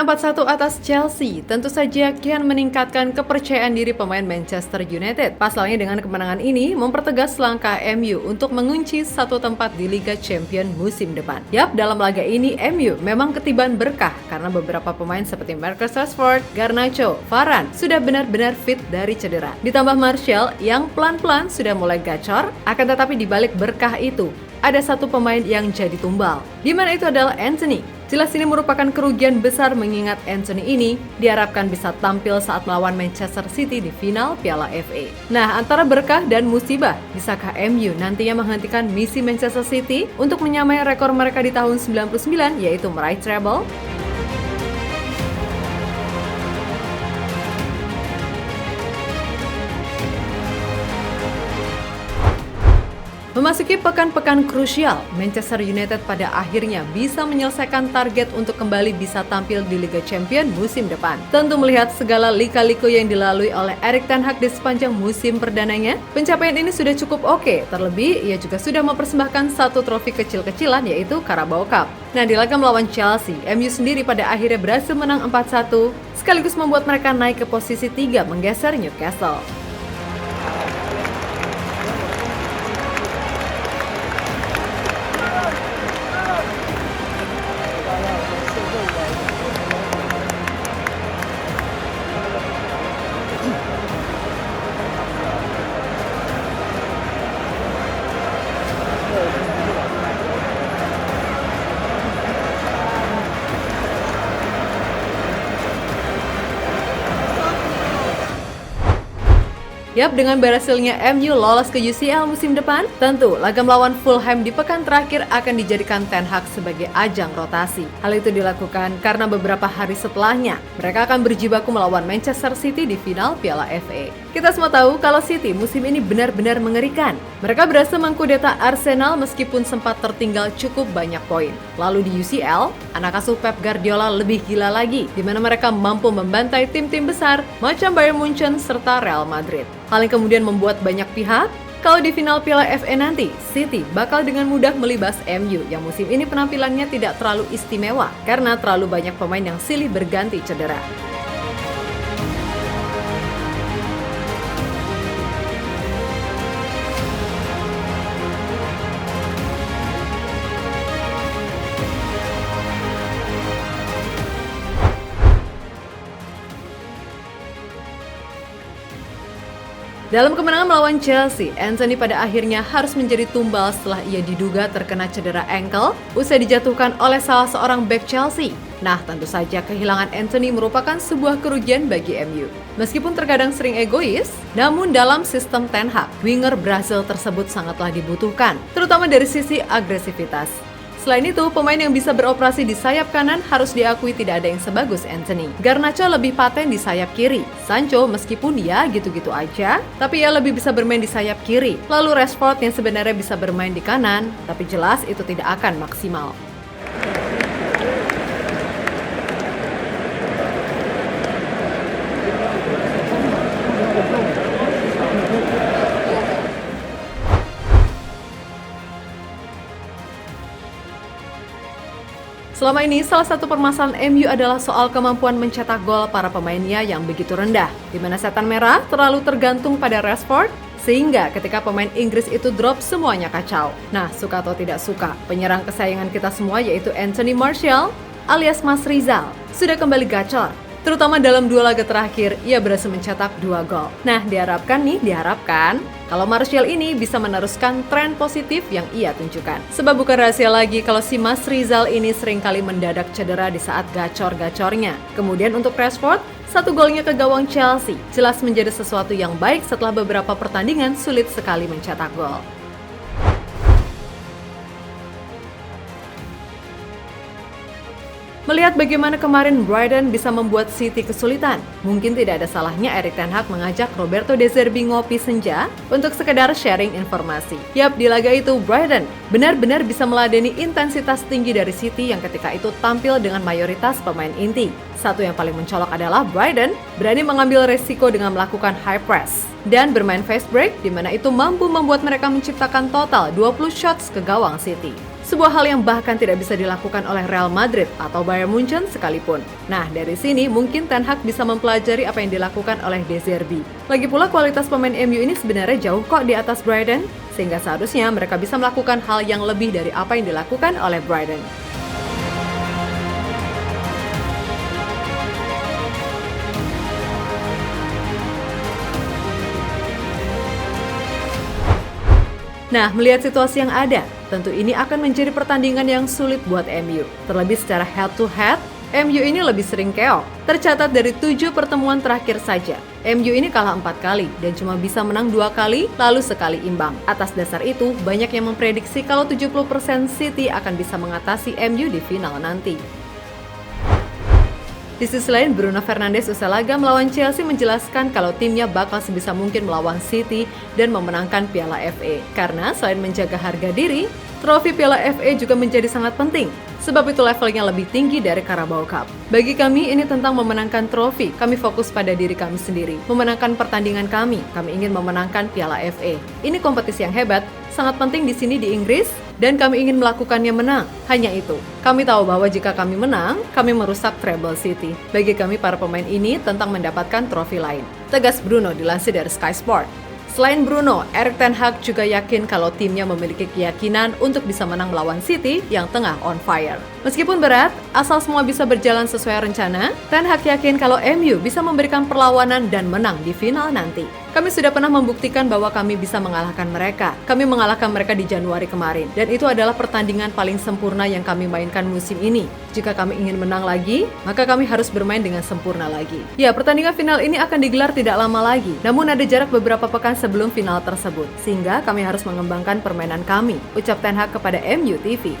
4-1 atas Chelsea tentu saja kian meningkatkan kepercayaan diri pemain Manchester United. Pasalnya dengan kemenangan ini mempertegas langkah MU untuk mengunci satu tempat di Liga Champions musim depan. Yap, dalam laga ini MU memang ketiban berkah karena beberapa pemain seperti Marcus Rashford, Garnacho, Varane sudah benar-benar fit dari cedera. Ditambah Martial yang pelan-pelan sudah mulai gacor, akan tetapi di balik berkah itu ada satu pemain yang jadi tumbal, di mana itu adalah Antony. Jelas ini merupakan kerugian besar mengingat Antony ini diharapkan bisa tampil saat melawan Manchester City di final Piala FA. Nah, antara berkah dan musibah, bisakah MU nantinya menghentikan misi Manchester City untuk menyamai rekor mereka di tahun 99 yaitu meraih treble? Memasuki pekan-pekan krusial, Manchester United pada akhirnya bisa menyelesaikan target untuk kembali bisa tampil di Liga Champions musim depan. Tentu melihat segala lika-liku yang dilalui oleh Erik ten Hag di sepanjang musim perdananya, pencapaian ini sudah cukup oke. Terlebih, ia juga sudah mempersembahkan satu trofi kecil-kecilan yaitu Carabao Cup. Nah, di laga melawan Chelsea, MU sendiri pada akhirnya berhasil menang 4-1, sekaligus membuat mereka naik ke posisi 3 menggeser Newcastle. Yap, dengan berhasilnya MU lolos ke UCL musim depan, tentu laga melawan Fulham di pekan terakhir akan dijadikan Ten Hag sebagai ajang rotasi. Hal itu dilakukan karena beberapa hari setelahnya, mereka akan berjibaku melawan Manchester City di final Piala FA. Kita semua tahu kalau City musim ini benar-benar mengerikan. Mereka berhasil mengkudeta Arsenal meskipun sempat tertinggal cukup banyak poin. Lalu di UCL, anak asuh Pep Guardiola lebih gila lagi, di mana mereka mampu membantai tim-tim besar macam Bayern Munchen serta Real Madrid. Hal yang kemudian membuat banyak pihak kalau di final Piala FA nanti, City bakal dengan mudah melibas MU yang musim ini penampilannya tidak terlalu istimewa karena terlalu banyak pemain yang silih berganti cedera. Dalam kemenangan melawan Chelsea, Antony pada akhirnya harus menjadi tumbal setelah ia diduga terkena cedera ankle usai dijatuhkan oleh salah seorang bek Chelsea. Nah, tentu saja kehilangan Antony merupakan sebuah kerugian bagi MU. Meskipun terkadang sering egois, namun dalam sistem Ten Hag, winger Brazil tersebut sangatlah dibutuhkan, terutama dari sisi agresivitas. Selain itu, pemain yang bisa beroperasi di sayap kanan harus diakui tidak ada yang sebagus Antony. Garnacho lebih paten di sayap kiri. Sancho meskipun dia gitu-gitu aja, tapi ia lebih bisa bermain di sayap kiri. Lalu Rashford yang sebenarnya bisa bermain di kanan, tapi jelas itu tidak akan maksimal. Selama ini, salah satu permasalahan MU adalah soal kemampuan mencetak gol para pemainnya yang begitu rendah, di mana setan merah terlalu tergantung pada Rashford, sehingga ketika pemain Inggris itu drop semuanya kacau. Nah, suka atau tidak suka, penyerang kesayangan kita semua yaitu Anthony Martial alias Mas Rizal sudah kembali gacor. Terutama dalam 2 laga terakhir, ia berhasil mencetak 2 gol. Nah, diharapkan kalau Martial ini bisa meneruskan tren positif yang ia tunjukkan. Sebab bukan rahasia lagi kalau si Mas Rizal ini seringkali mendadak cedera di saat gacor-gacornya. Kemudian untuk Rashford, 1 golnya ke gawang Chelsea jelas menjadi sesuatu yang baik setelah beberapa pertandingan sulit sekali mencetak gol. Melihat bagaimana kemarin Brighton bisa membuat City kesulitan, mungkin tidak ada salahnya Erik ten Hag mengajak Roberto De Zerbi ngopi senja untuk sekedar sharing informasi. Yap, di laga itu Brighton benar-benar bisa meladeni intensitas tinggi dari City yang ketika itu tampil dengan mayoritas pemain inti. Satu yang paling mencolok adalah Brighton berani mengambil resiko dengan melakukan high press dan bermain fast break, di mana itu mampu membuat mereka menciptakan total 20 shots ke gawang City. sebuah hal yang bahkan tidak bisa dilakukan oleh Real Madrid atau Bayern Munchen sekalipun. Nah, dari sini mungkin Ten Hag bisa mempelajari apa yang dilakukan oleh De Zerbi. Lagi pula kualitas pemain MU ini sebenarnya jauh kok di atas Brighton, sehingga seharusnya mereka bisa melakukan hal yang lebih dari apa yang dilakukan oleh Brighton. Nah, melihat situasi yang ada, tentu ini akan menjadi pertandingan yang sulit buat MU. Terlebih secara head-to-head, MU ini lebih sering keok. Tercatat dari 7 pertemuan terakhir saja, MU ini kalah 4 kali dan cuma bisa menang 2 kali, lalu sekali imbang. Atas dasar itu, banyak yang memprediksi kalau 70% City akan bisa mengatasi MU di final nanti. Di sisi lain, Bruno Fernandes usai laga melawan Chelsea menjelaskan kalau timnya bakal sebisa mungkin melawan City dan memenangkan Piala FA. Karena selain menjaga harga diri, trofi Piala FA juga menjadi sangat penting. Sebab itu levelnya lebih tinggi dari Carabao Cup. Bagi kami, ini tentang memenangkan trofi. Kami fokus pada diri kami sendiri. Memenangkan pertandingan kami. Kami ingin memenangkan Piala FA. Ini kompetisi yang hebat, sangat penting di sini di Inggris, dan kami ingin melakukannya menang. Hanya itu. Kami tahu bahwa jika kami menang, kami merusak treble City. Bagi kami para pemain ini tentang mendapatkan trofi lain. Tegas Bruno dilansir dari Sky Sport. Selain Bruno, Erik ten Hag juga yakin kalau timnya memiliki keyakinan untuk bisa menang melawan City yang tengah on fire. Meskipun berat, asal semua bisa berjalan sesuai rencana, Ten Hag yakin kalau MU bisa memberikan perlawanan dan menang di final nanti. Kami sudah pernah membuktikan bahwa kami bisa mengalahkan mereka. Kami mengalahkan mereka di Januari kemarin. Dan itu adalah pertandingan paling sempurna yang kami mainkan musim ini. Jika kami ingin menang lagi, maka kami harus bermain dengan sempurna lagi. Ya, pertandingan final ini akan digelar tidak lama lagi. Namun ada jarak beberapa pekan sebelum final tersebut. Sehingga kami harus mengembangkan permainan kami, ucap Ten Hag kepada MU TV.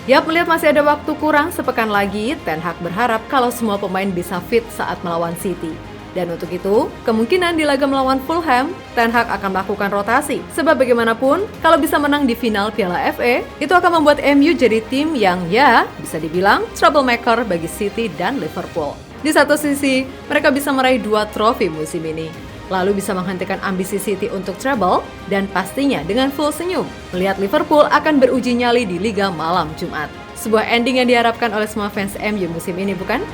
Yap, melihat masih ada waktu kurang sepekan lagi, Ten Hag berharap kalau semua pemain bisa fit saat melawan City. Dan untuk itu, kemungkinan di laga melawan Fulham, Ten Hag akan melakukan rotasi. Sebab bagaimanapun, kalau bisa menang di final Piala FA, itu akan membuat MU jadi tim yang ya, bisa dibilang troublemaker bagi City dan Liverpool. Di satu sisi, mereka bisa meraih 2 trofi musim ini. Lalu bisa menghentikan ambisi City untuk treble, dan pastinya dengan full senyum, melihat Liverpool akan beruji nyali di Liga malam Jumat. Sebuah ending yang diharapkan oleh semua fans MU musim ini, bukan?